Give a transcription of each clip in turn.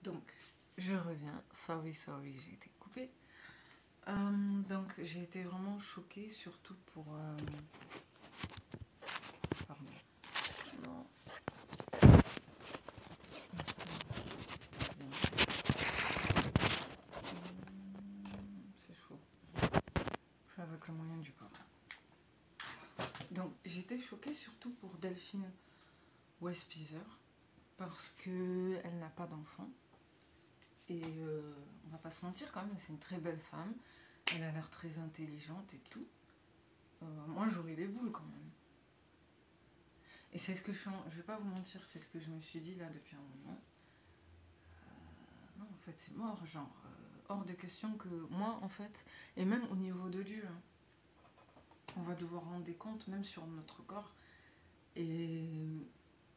Donc, je reviens. Sorry, j'ai été coupée. Donc, j'ai été vraiment choquée, surtout pour... Pardon. Non. C'est chaud. Je fais avec le moyen du bord. Donc, j'ai été choquée surtout pour Delphine Westpizer, parce qu'elle n'a pas d'enfant. Et on va pas se mentir quand même, c'est une très belle femme. Elle a l'air très intelligente et tout. Moi, j'aurais les boules quand même. Et c'est ce que je vais pas vous mentir, c'est ce que je me suis dit là depuis un moment. Non, en fait, c'est mort, genre, hors de question que moi, en fait, et même au niveau de Dieu, hein, on va devoir rendre des comptes, même sur notre corps. Et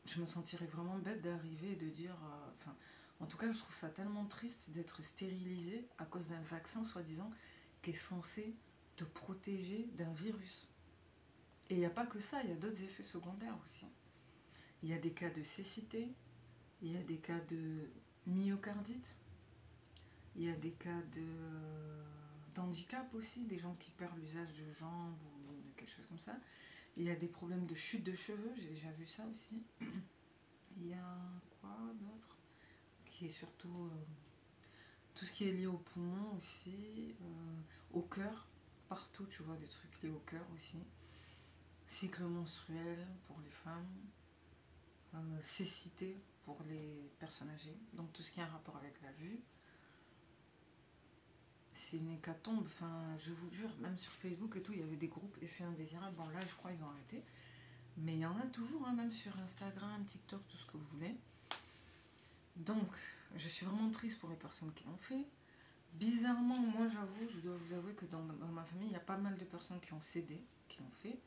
je me sentirais vraiment bête d'arriver et de dire... Enfin, en tout cas, je trouve ça tellement triste d'être stérilisé à cause d'un vaccin, soi-disant, qui est censé te protéger d'un virus. Et il n'y a pas que ça, il y a d'autres effets secondaires aussi. Il y a des cas de cécité, il y a des cas de myocardite, il y a des cas d'handicap aussi, des gens qui perdent l'usage de jambes ou de quelque chose comme ça. Il y a des problèmes de chute de cheveux, j'ai déjà vu ça aussi. Il y a quoi d'autre qui est surtout tout ce qui est lié au poumon aussi, au cœur, partout tu vois des trucs liés au cœur aussi. Cycle menstruel pour les femmes, cécité pour les personnes âgées, donc tout ce qui a un rapport avec la vue. C'est une hécatombe, enfin je vous jure, même sur Facebook et tout, il y avait des groupes effets indésirables, bon là je crois ils ont arrêté, mais il y en a toujours, hein, même sur Instagram, TikTok, tout ce que vous voulez. Donc je suis vraiment triste pour les personnes qui l'ont fait. Bizarrement, moi j'avoue, je dois vous avouer que dans ma famille, il y a pas mal de personnes qui ont cédé, qui l'ont fait,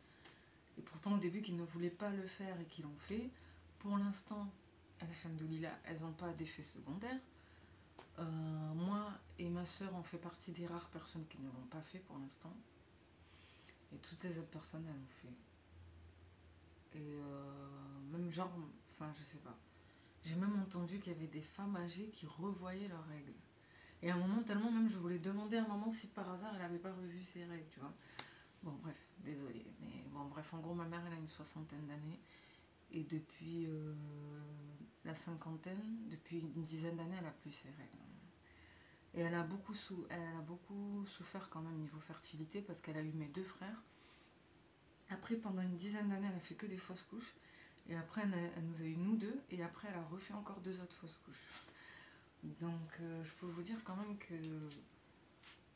et pourtant au début qui ne voulaient pas le faire et qui l'ont fait. Pour l'instant, alhamdoulilah, elles n'ont pas d'effet secondaire. Moi et ma soeur, on fait partie des rares personnes qui ne l'ont pas fait pour l'instant. Et toutes les autres personnes, elles l'ont fait. Et même genre, enfin je sais pas. J'ai même entendu qu'il y avait des femmes âgées qui revoyaient leurs règles. Et à un moment, tellement même, je voulais demander à maman si par hasard elle n'avait pas revu ses règles, tu vois. Bon, bref, désolée. Mais bon, bref, en gros, ma mère, elle a une soixantaine d'années. Et depuis la cinquantaine, depuis une dizaine d'années, elle n'a plus ses règles. Et elle a beaucoup souffert quand même niveau fertilité parce qu'elle a eu mes deux frères. Après, pendant une dizaine d'années, elle a fait que des fausses couches. Et après, elle nous a eu nous deux. Et après, elle a refait encore deux autres fausses couches. Donc, je peux vous dire quand même que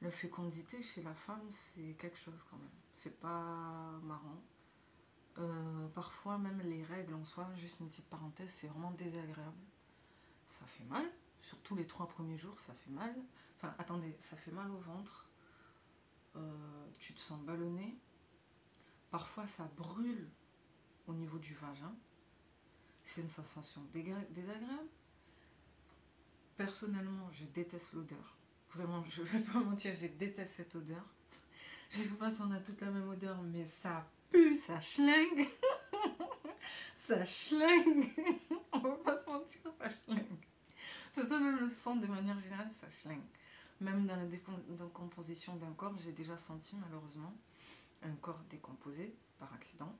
la fécondité chez la femme, c'est quelque chose quand même. C'est pas marrant. Parfois, même les règles en soi, juste une petite parenthèse, c'est vraiment désagréable. Ça fait mal. Surtout les 3 premiers jours, ça fait mal. Enfin, attendez, ça fait mal au ventre. Tu te sens ballonné. Parfois, ça brûle au niveau du vagin. C'est une sensation désagréable. Personnellement, je déteste l'odeur. Vraiment, je vais pas mentir, je déteste cette odeur. Je sais pas si on a toute la même odeur, mais ça pue, ça schlingue. Ça schlingue. On va pas se mentir, ça schlingue. Ce soit même le sang de manière générale, ça schlingue. Même dans la décomposition d'un corps, j'ai déjà senti malheureusement un corps décomposé par accident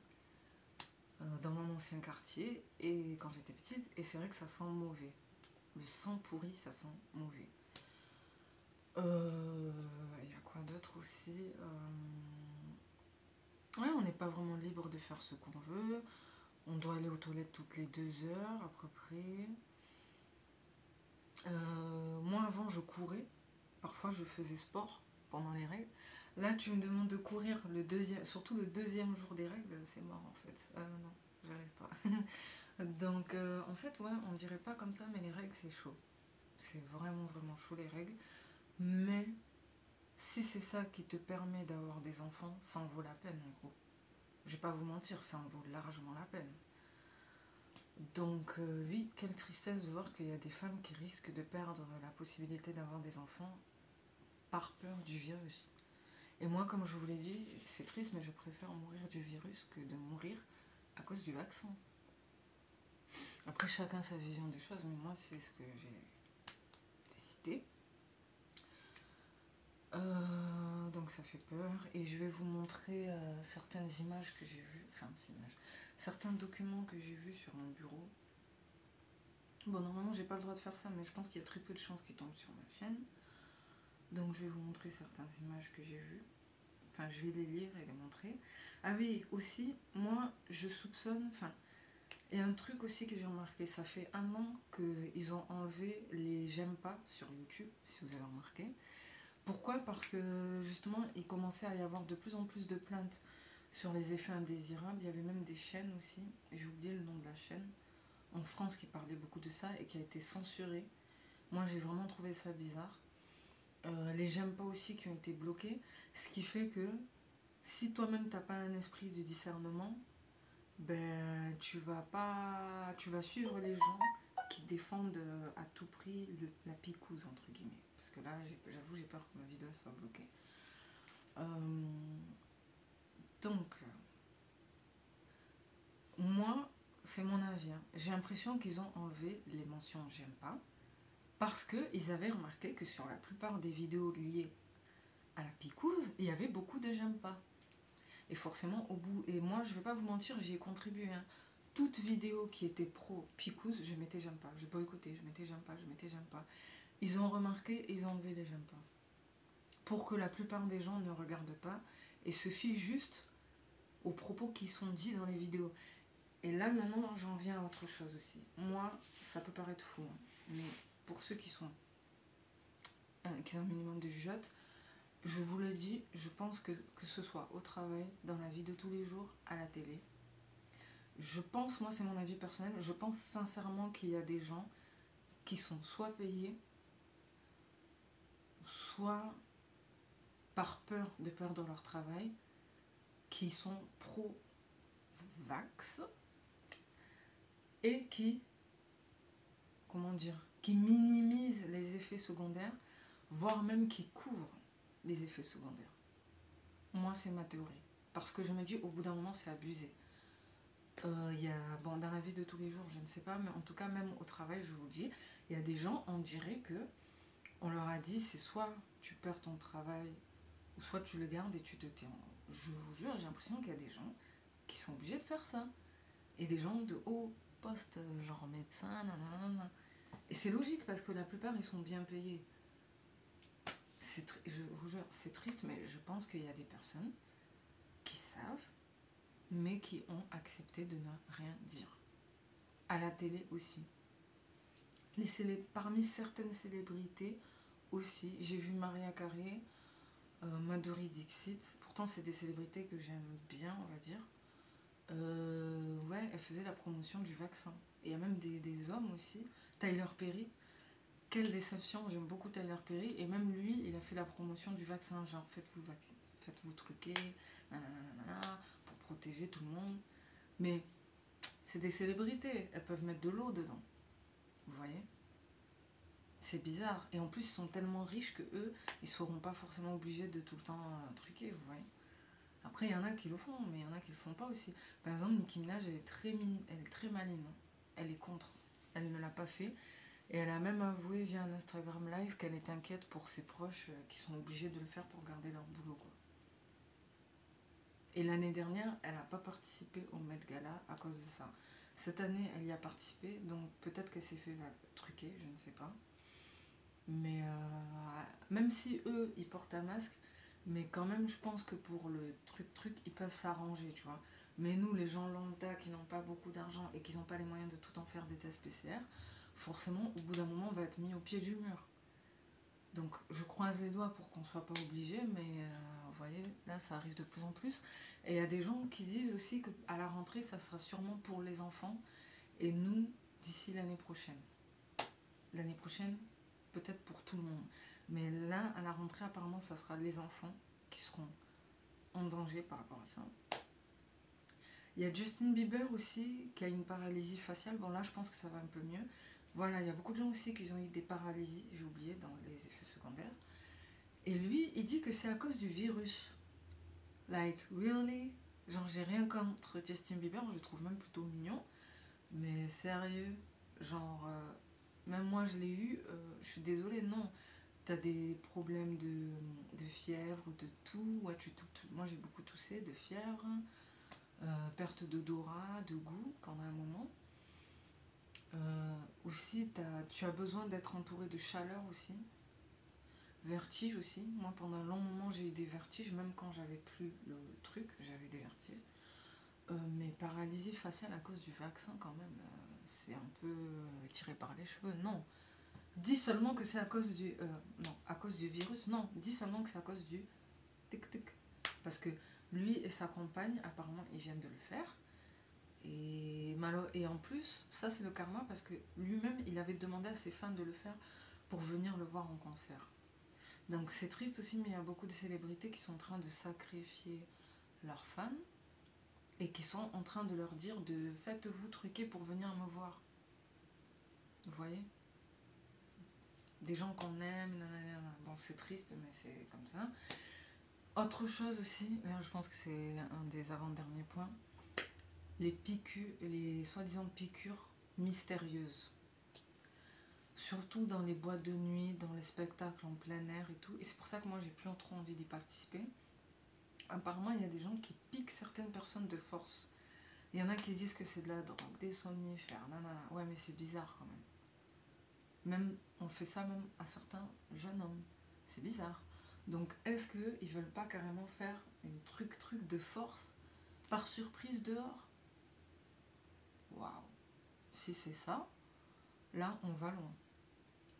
dans mon ancien quartier et quand j'étais petite, et c'est vrai que ça sent mauvais. Le sang pourri, ça sent mauvais. Il y a quoi d'autre aussi Ouais, on n'est pas vraiment libre de faire ce qu'on veut. On doit aller aux toilettes toutes les 2 heures à peu près. Moi avant je courais. Parfois je faisais sport pendant les règles. Là tu me demandes de courir surtout le deuxième jour des règles, c'est mort en fait. Non, j'arrive pas. Donc en fait ouais, on dirait pas comme ça, mais les règles c'est chaud. C'est vraiment vraiment chaud les règles. Mais si c'est ça qui te permet d'avoir des enfants, ça en vaut la peine en gros. Je vais pas vous mentir, ça en vaut largement la peine. Donc oui, quelle tristesse de voir qu'il y a des femmes qui risquent de perdre la possibilité d'avoir des enfants par peur du virus. Et moi, comme je vous l'ai dit, c'est triste, mais je préfère mourir du virus que de mourir à cause du vaccin. Après, chacun sa vision des choses, mais moi, c'est ce que j'ai quitté. Donc ça fait peur. Et je vais vous montrer certaines images que j'ai vues. Enfin, certains documents que j'ai vus sur mon bureau. Bon, normalement, j'ai pas le droit de faire ça, mais je pense qu'il y a très peu de chances qu'ils tombent sur ma chaîne. Donc je vais vous montrer certaines images que j'ai vues. Enfin, je vais les lire et les montrer. Ah oui, aussi, moi, je soupçonne... Enfin, il y a un truc aussi que j'ai remarqué. Ça fait 1 an qu'ils ont enlevé les j'aime pas sur YouTube, si vous avez remarqué. Pourquoi? Parce que, justement, il commençait à y avoir de plus en plus de plaintes sur les effets indésirables. Il y avait même des chaînes aussi. J'ai oublié le nom de la chaîne. En France, qui parlait beaucoup de ça et qui a été censurée. Moi, j'ai vraiment trouvé ça bizarre. Les j'aime pas aussi qui ont été bloqués, ce qui fait que si toi-même t'as pas un esprit de discernement, ben tu vas suivre les gens qui défendent à tout prix la picouse entre guillemets, parce que là j'avoue j'ai peur que ma vidéo soit bloquée. Donc moi c'est mon avis, hein. J'ai l'impression qu'ils ont enlevé les mentions j'aime pas parce qu'ils avaient remarqué que sur la plupart des vidéos liées à la picouse, il y avait beaucoup de j'aime pas. Et forcément, au bout, et moi je vais pas vous mentir, j'y ai contribué. Hein. Toute vidéo qui était pro picouse, je mettais j'aime pas. Je boycottais, je mettais j'aime pas, je mettais j'aime pas. Ils ont remarqué et ils ont enlevé les j'aime pas. Pour que la plupart des gens ne regardent pas et se fient juste aux propos qui sont dits dans les vidéos. Et là maintenant, j'en viens à autre chose aussi. Moi, ça peut paraître fou, hein, mais pour ceux qui ont un minimum de jugeote, je vous le dis, je pense que ce soit au travail, dans la vie de tous les jours, à la télé, je pense, moi c'est mon avis personnel, je pense sincèrement qu'il y a des gens qui sont soit payés, soit par peur de perdre leur travail, qui sont pro-vax et qui, comment dire, qui minimisent les effets secondaires, voire même qui couvrent les effets secondaires. Moi c'est ma théorie, parce que je me dis au bout d'un moment c'est abusé. Bon, dans la vie de tous les jours, je ne sais pas, mais en tout cas, même au travail, je vous dis, il y a des gens, on dirait que on leur a dit, c'est soit tu perds ton travail, ou soit tu le gardes et tu te tais. Je vous jure, j'ai l'impression qu'il y a des gens qui sont obligés de faire ça. Et des gens de haut poste, genre médecin, nanana. Et c'est logique, parce que la plupart, ils sont bien payés. Je vous jure, c'est triste, mais je pense qu'il y a des personnes qui savent, mais qui ont accepté de ne rien dire. À la télé aussi. Parmi certaines célébrités aussi, j'ai vu Maria Carey, Madhuri Dixit, pourtant c'est des célébrités que j'aime bien, on va dire. Ouais, elle faisait la promotion du vaccin. Et il y a même des hommes aussi. Tyler Perry, quelle déception, j'aime beaucoup Tyler Perry, et même lui, il a fait la promotion du vaccin, genre faites-vous truquer, nanana, pour protéger tout le monde. Mais c'est des célébrités, elles peuvent mettre de l'eau dedans. Vous voyez? C'est bizarre. Et en plus, ils sont tellement riches que eux, ils ne seront pas forcément obligés de tout le temps truquer, vous voyez? Après, il y en a qui le font, mais il y en a qui le font pas aussi. Par exemple, Nicki Minaj, elle est très maligne. Elle est contre. Elle ne l'a pas fait. Et elle a même avoué via un Instagram live qu'elle est inquiète pour ses proches qui sont obligés de le faire pour garder leur boulot, quoi. Et l'année dernière, elle n'a pas participé au Met Gala à cause de ça. Cette année, elle y a participé, donc peut-être qu'elle s'est fait truquer, je ne sais pas. Mais même si eux, ils portent un masque, mais quand même, je pense que pour le truc, ils peuvent s'arranger, tu vois. Mais nous, les gens lambda qui n'ont pas beaucoup d'argent et qui n'ont pas les moyens de tout en faire des tests PCR, forcément, au bout d'un moment, on va être mis au pied du mur. Donc, je croise les doigts pour qu'on ne soit pas obligé, mais vous voyez, là, ça arrive de plus en plus. Et il y a des gens qui disent aussi qu'à la rentrée, ça sera sûrement pour les enfants, et nous, d'ici l'année prochaine. L'année prochaine, peut-être pour tout le monde. Mais là, à la rentrée, apparemment, ça sera les enfants qui seront en danger par rapport à ça. Il y a Justin Bieber aussi, qui a une paralysie faciale. Bon, là, je pense que ça va un peu mieux. Voilà, il y a beaucoup de gens aussi qui ont eu des paralysies, j'ai oublié, dans les effets secondaires. Et lui, il dit que c'est à cause du virus. Like, really? Genre, j'ai rien contre Justin Bieber, je le trouve même plutôt mignon. Mais sérieux, genre... Même moi, je l'ai eu, je suis désolée, non. T'as des problèmes de fièvre, de toux. Ouais, moi, j'ai beaucoup toussé, de fièvre, perte d'odorat, de goût pendant un moment. Aussi, tu as besoin d'être entouré de chaleur aussi. Vertige aussi. Moi, pendant un long moment, j'ai eu des vertiges, même quand j'avais plus le truc, j'avais des vertiges. Mais paralysie faciale à cause du vaccin, quand même, c'est un peu tiré par les cheveux. Non. Dis seulement que c'est à cause du. Non, à cause du virus. Non, dis seulement que c'est à cause du tic-tic. Parce que lui et sa compagne, apparemment, ils viennent de le faire. Et en plus, ça c'est le karma parce que lui-même, il avait demandé à ses fans de le faire pour venir le voir en concert. Donc c'est triste aussi, mais il y a beaucoup de célébrités qui sont en train de sacrifier leurs fans et qui sont en train de leur dire de faites-vous truquer pour venir me voir. Vous voyez? Des gens qu'on aime, nanana. Bon, c'est triste, mais c'est comme ça. Autre chose aussi, là je pense que c'est un des avant-derniers points, les piqûres, les soi-disant piqûres mystérieuses. Surtout dans les boîtes de nuit, dans les spectacles en plein air et tout. Et c'est pour ça que moi j'ai plus trop envie d'y participer. Apparemment, il y a des gens qui piquent certaines personnes de force. Il y en a qui disent que c'est de la drogue, des somnifères, nanana. Ouais, mais c'est bizarre quand même. Même, on fait ça même à certains jeunes hommes. C'est bizarre. Donc, est-ce qu'ils veulent pas carrément faire une truc de force par surprise dehors? Waouh. Si c'est ça, là, on va loin.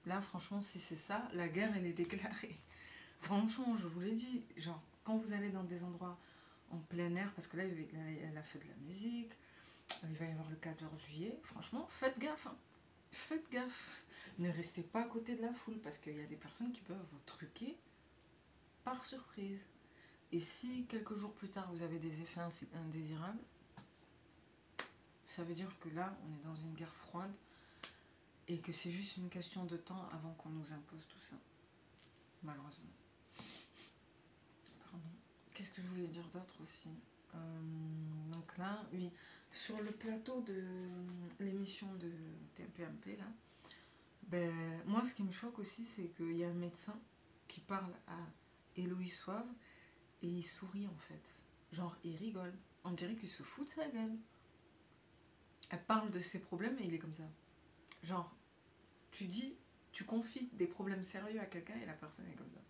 Là, franchement, si c'est ça, la guerre, elle est déclarée. Franchement, je vous l'ai dit, genre, quand vous allez dans des endroits en plein air, parce que là, elle a fait de la musique, il va y avoir le 14 juillet, franchement, faites gaffe, hein. Faites gaffe. Ne restez pas à côté de la foule, parce qu'il y a des personnes qui peuvent vous truquer par surprise. Et si quelques jours plus tard, vous avez des effets indésirables, ça veut dire que là, on est dans une guerre froide et que c'est juste une question de temps avant qu'on nous impose tout ça. Malheureusement. Pardon. Qu'est-ce que je voulais dire d'autre aussi? Donc là, oui, sur le plateau de l'émission de TPMP, là, ben, moi, ce qui me choque aussi, c'est qu'il y a un médecin qui parle à Héloïse Soave et il sourit en fait. Genre, il rigole. On dirait qu'il se fout de sa gueule. Elle parle de ses problèmes et il est comme ça. Genre, tu confies des problèmes sérieux à quelqu'un et la personne est comme ça.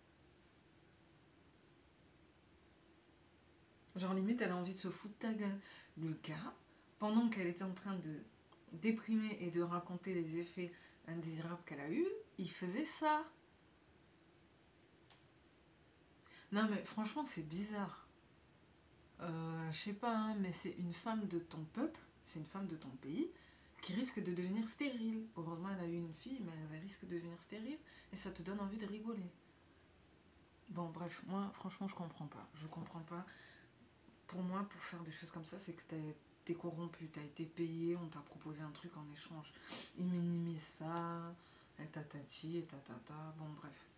Genre, limite, elle a envie de se foutre de ta gueule. Le gars, pendant qu'elle était en train de déprimer et de raconter les effets indésirables qu'elle a eus, il faisait ça. Non, mais franchement, c'est bizarre. Je sais pas, hein, mais c'est une femme de ton peuple, c'est une femme de ton pays qui risque de devenir stérile. Heureusement, elle a eu une fille, mais elle risque de devenir stérile et ça te donne envie de rigoler. Bon, bref, moi, franchement, je comprends pas. Je comprends pas. Pour moi, pour faire des choses comme ça, c'est que t'es corrompu, t'as été payé, on t'a proposé un truc en échange. Ils minimisent ça, et tatati, et tatata. Bon, bref.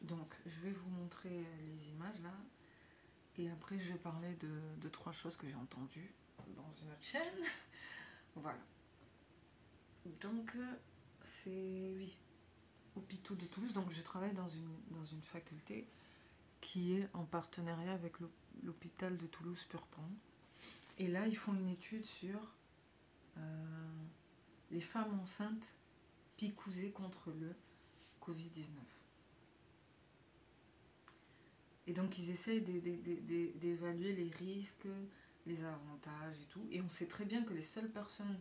Donc, je vais vous montrer les images là. Et après, je vais parler de trois choses que j'ai entendues dans une autre chaîne. Voilà. Donc, c'est, oui, hôpitaux de Toulouse. Donc, je travaille dans une faculté qui est en partenariat avec l'hôpital de Toulouse Purpan. Et là, ils font une étude sur les femmes enceintes picousées contre le Covid-19. Et donc, ils essayent d'évaluer les risques, les avantages et tout. Et on sait très bien que les seules personnes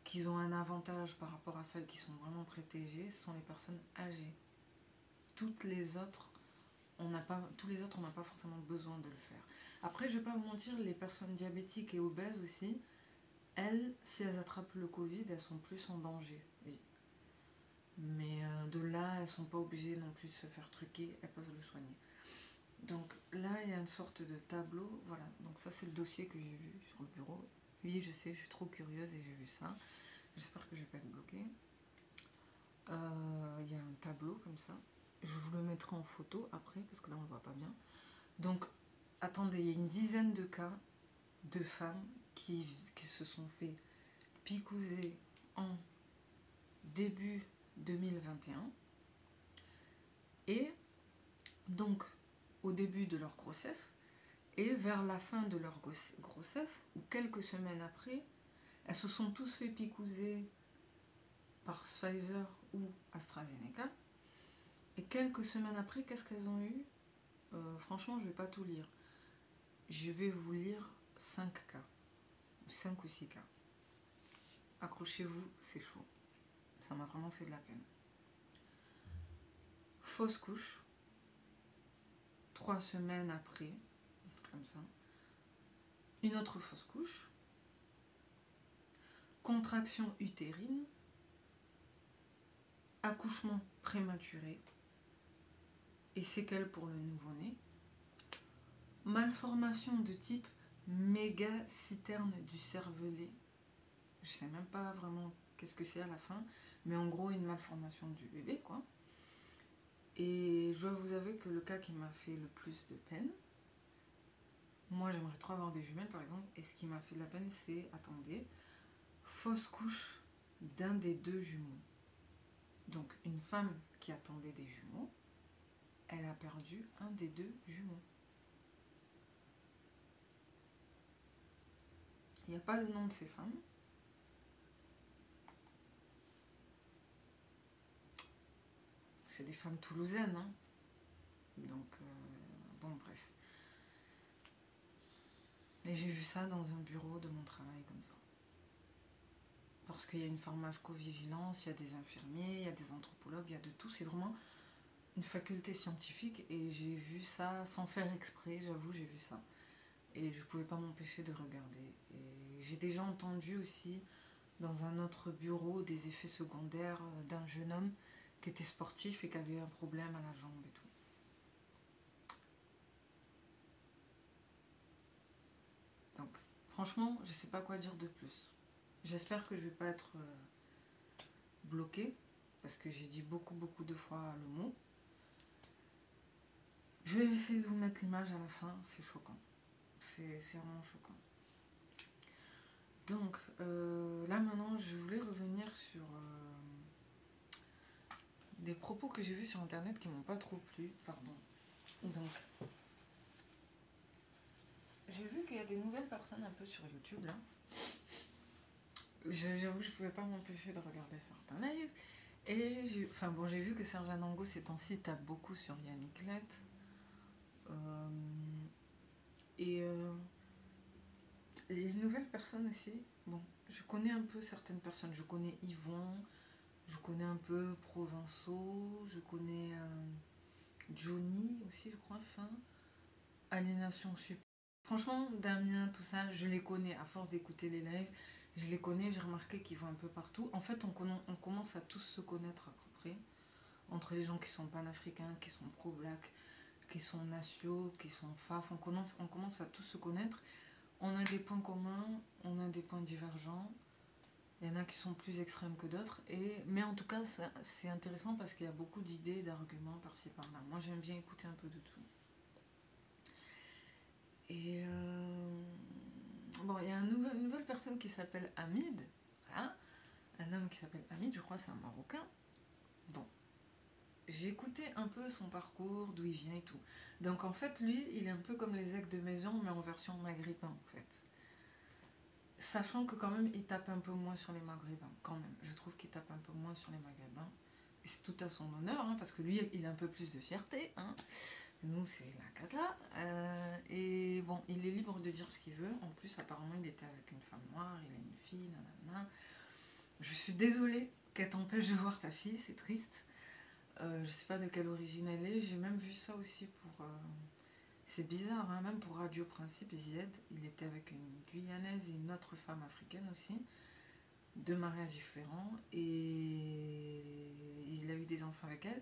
qui ont un avantage par rapport à ça et qui sont vraiment protégées, ce sont les personnes âgées. Toutes les autres, on n'a pas forcément besoin de le faire. Après, je ne vais pas vous mentir, les personnes diabétiques et obèses aussi, elles, si elles attrapent le Covid, elles sont plus en danger, oui. Mais de là, elles ne sont pas obligées non plus de se faire truquer, elles peuvent le soigner. Donc là, il y a une sorte de tableau, voilà. Donc ça, c'est le dossier que j'ai vu sur le bureau. Oui, je sais, je suis trop curieuse et j'ai vu ça. J'espère que je ne vais pas être bloquée. Il y a un tableau comme ça. Je vous le mettrai en photo après, parce que là, on ne le voit pas bien. Donc, attendez, il y a une dizaine de cas de femmes qui se sont fait picouser en début 2021. Et donc, au début de leur grossesse, et vers la fin de leur grossesse, ou quelques semaines après, elles se sont tous fait picouser par Pfizer ou AstraZeneca. Et quelques semaines après, qu'est-ce qu'elles ont eu? Franchement, je ne vais pas tout lire. Je vais vous lire 5 cas, 5 ou 6 cas. Accrochez-vous, c'est chaud. Ça m'a vraiment fait de la peine. Fausse couche, 3 semaines après, comme ça. Une autre fausse couche. Contraction utérine. Accouchement prématuré. Et séquelles pour le nouveau-né. Malformation de type mégaciterne du cervelet. Je sais même pas vraiment qu'est-ce que c'est à la fin, mais en gros une malformation du bébé, quoi. Et je dois vous avouer que le cas qui m'a fait le plus de peine, moi j'aimerais trop avoir des jumelles par exemple, et ce qui m'a fait de la peine c'est, attendez, fausse couche d'un des 2 jumeaux. Donc une femme qui attendait des jumeaux, elle a perdu un des 2 jumeaux. Il n'y a pas le nom de ces femmes. C'est des femmes toulousaines, hein. Donc, bon, bref. Et j'ai vu ça dans un bureau de mon travail comme ça. Parce qu'il y a une pharmacovigilance, il y a des infirmiers, il y a des anthropologues, il y a de tout. C'est vraiment une faculté scientifique et j'ai vu ça sans faire exprès, j'avoue, j'ai vu ça. Et je ne pouvais pas m'empêcher de regarder. Et j'ai déjà entendu aussi dans un autre bureau des effets secondaires d'un jeune homme qui était sportif et qui avait un problème à la jambe et tout. Donc, franchement, je ne sais pas quoi dire de plus. J'espère que je ne vais pas être bloquée, parce que j'ai dit beaucoup de fois le mot. Je vais essayer de vous mettre l'image à la fin, c'est choquant. C'est vraiment choquant. Donc, là maintenant, je voulais revenir sur des propos que j'ai vus sur internet qui m'ont pas trop plu, pardon. Donc, j'ai vu qu'il y a des nouvelles personnes un peu sur YouTube là. J'avoue, je pouvais pas m'empêcher de regarder certains lives. Et j'ai vu que Serge Anango ces temps-ci tape beaucoup sur Yannick Let. Et les nouvelles personnes aussi. Bon, je connais un peu certaines personnes. Je connais Yvon, je connais un peu Provençaux, je connais Johnny aussi, je crois ça. Aliénation Super. Franchement, Damien, tout ça, je les connais. À force d'écouter les lives, je les connais. J'ai remarqué qu'ils vont un peu partout. En fait, on commence à tous se connaître à peu près. Entre les gens qui sont panafricains, qui sont pro-black, qui sont nationaux, qui sont faf. On commence à tous se connaître. On a des points communs, on a des points divergents. Il y en a qui sont plus extrêmes que d'autres. Mais en tout cas, c'est intéressant parce qu'il y a beaucoup d'idées, d'arguments par-ci par-là. Moi, j'aime bien écouter un peu de tout. Et bon, il y a une nouvelle personne qui s'appelle Hamid. Voilà. Un homme qui s'appelle Hamid, je crois que c'est un Marocain. Bon. J'ai écouté un peu son parcours, d'où il vient et tout. Donc en fait, lui, il est un peu comme les Aigles de Maison, mais en version maghrébin en fait. Sachant que quand même, il tape un peu moins sur les maghrébins. Quand même, je trouve qu'il tape un peu moins sur les maghrébins. Et c'est tout à son honneur, hein, parce que lui, il a un peu plus de fierté. Hein. Nous, c'est la cata. Et bon, il est libre de dire ce qu'il veut. En plus, apparemment, il était avec une femme noire, il a une fille, nanana. Je suis désolée qu'elle t'empêche de voir ta fille, c'est triste. Je sais pas de quelle origine elle est. J'ai même vu ça aussi pour... c'est bizarre, hein, même pour Radio Principe, Zied, il était avec une Guyanaise et une autre femme africaine aussi. 2 mariages différents. Et il a eu des enfants avec elle.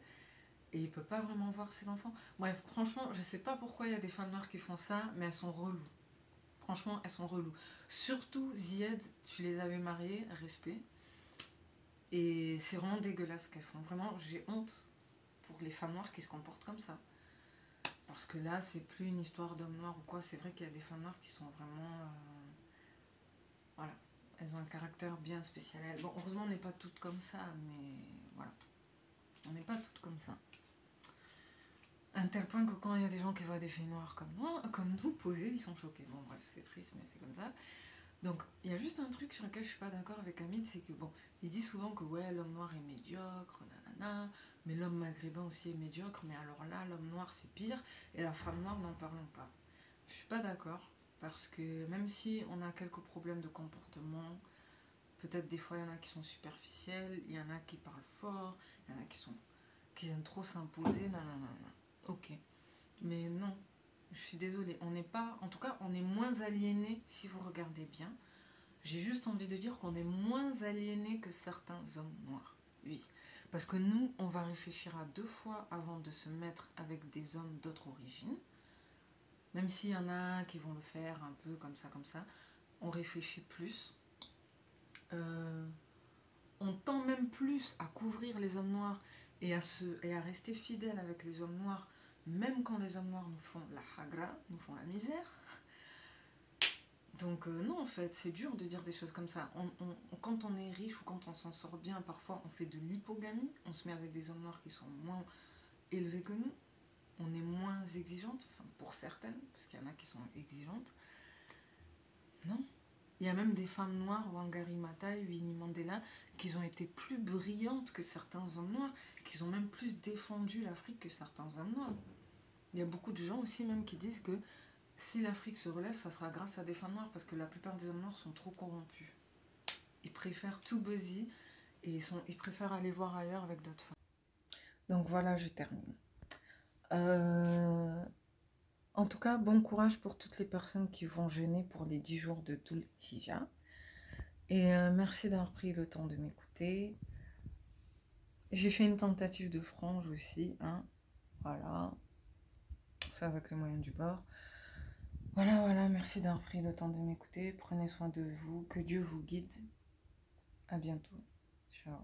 Et il peut pas vraiment voir ses enfants. Bref, franchement, je sais pas pourquoi il y a des femmes noires qui font ça, mais elles sont reloues. Franchement, elles sont reloues. Surtout Zied, tu les avais mariées, respect. Et c'est vraiment dégueulasse ce qu'elles font. Vraiment, j'ai honte pour les femmes noires qui se comportent comme ça. Parce que là, c'est plus une histoire d'homme noir ou quoi. C'est vrai qu'il y a des femmes noires qui sont vraiment... voilà. elles ont un caractère bien spécial. Bon, heureusement, on n'est pas toutes comme ça, mais voilà. On n'est pas toutes comme ça. À un tel point que quand il y a des gens qui voient des filles noires comme nous posées, ils sont choqués. Bon, bref, c'est triste, mais c'est comme ça. Donc, il y a juste un truc sur lequel je suis pas d'accord avec Hamid, c'est que bon, il dit souvent que ouais, l'homme noir est médiocre, nanana, mais l'homme maghrébin aussi est médiocre, mais alors là, l'homme noir c'est pire, et la femme noire, n'en parlons pas. Je suis pas d'accord, parce que même si on a quelques problèmes de comportement, peut-être des fois il y en a qui sont superficiels, il y en a qui parlent fort, il y en a qui aiment trop s'imposer, nanana. Ok, mais non, je suis désolée, on n'est pas, en tout cas, on est moins aliénés si vous regardez bien. J'ai juste envie de dire qu'on est moins aliénés que certains hommes noirs. Oui. Parce que nous, on va réfléchir à 2 fois avant de se mettre avec des hommes d'autre origine. Même s'il y en a qui vont le faire un peu comme ça, on réfléchit plus. On tend même plus à couvrir les hommes noirs et à rester fidèle avec les hommes noirs, même quand les hommes noirs nous font la hagra, nous font la misère. Donc non, en fait, c'est dur de dire des choses comme ça. Quand on est riche ou quand on s'en sort bien, parfois on fait de l'hypogamie, on se met avec des hommes noirs qui sont moins élevés que nous, on est moins exigeante, enfin pour certaines, parce qu'il y en a qui sont exigeantes. Non. Il y a même des femmes noires, Wangari Maathai, Winnie Mandela, qui ont été plus brillantes que certains hommes noirs, qui ont même plus défendu l'Afrique que certains hommes noirs. Il y a beaucoup de gens aussi même qui disent que si l'Afrique se relève, ça sera grâce à des femmes noires, parce que la plupart des hommes noirs sont trop corrompus. Ils préfèrent tout buzzy et ils préfèrent aller voir ailleurs avec d'autres femmes. Donc voilà, je termine. En tout cas, bon courage pour toutes les personnes qui vont jeûner pour les 10 jours de Dhul Hijjah. Et merci d'avoir pris le temps de m'écouter. J'ai fait une tentative de frange aussi, hein. Voilà. Fait avec les moyens du bord. Voilà, merci d'avoir pris le temps de m'écouter. Prenez soin de vous, que Dieu vous guide. À bientôt. Ciao.